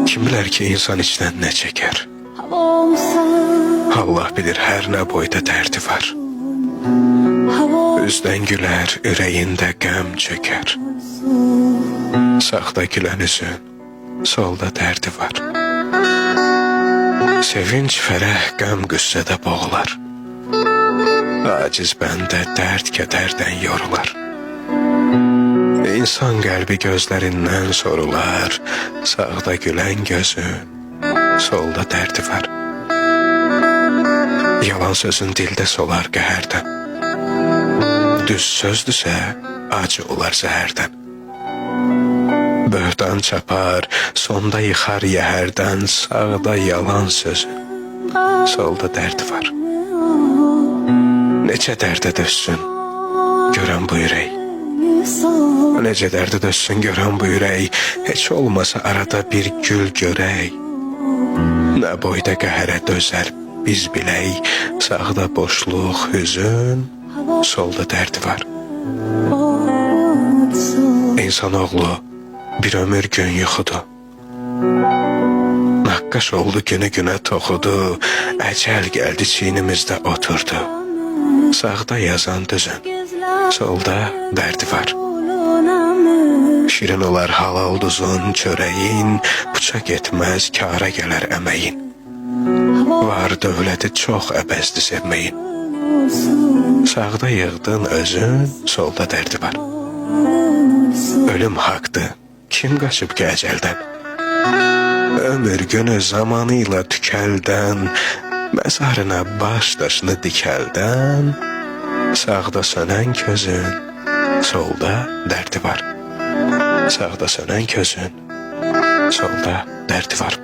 Kim bilər ki insan içdən nə çəkər? Allah bilir hər nə boyda dərdi var. Üzdən gülər, ürəyində qəm çökər. Sağda gülən üzün, solda dərdi var. Sevinç, fərəh, qəm, qüssədə boğular. Aciz bəndə dərd, kədərdən yorular. İnsan qəlbi gözlərindən sorular. Sağda gülən gözün, solda dərdi var. Yalan sözün dildə solar qəhərdən. Düz sözdürsə, acı olar zəhərdən. Böhtan çapar, sonda yıxar yəhərdən. Sağda yalan sözün, solda dərdi var. Necə dərdə dözsün, görən bu ürək. Necə dərdə dözsün, görən bu ürək. Heç olmasa arada bir gül görək. Nə boyda qəhərə dözər biz bilək. Sağda boşluq, hüzün, solda dərdi var. İnsanoğlu bir ömür gün yuxudu. Naqqaş oldu, günü günə toxudu. Əcəl gəldi, çiynimizdə oturdu. Sağda yazan düzün, solda dərdi var. Şirin olar halal duzun, çörəyin. Bıçaq etməz, kara gələr əməyin. Var dövləti çox əbəzdi sevməyin. Sağda yığdın özün, solda dərdi var. Ölüm haqdır, kim qaçıb ki əcəldən? Ömür günü zamanıyla tükəldən, məzarına baş daşını dikəldən. Sağda sönən közün, solda dərdi var. Sağda sönən közün, solda dərdi var.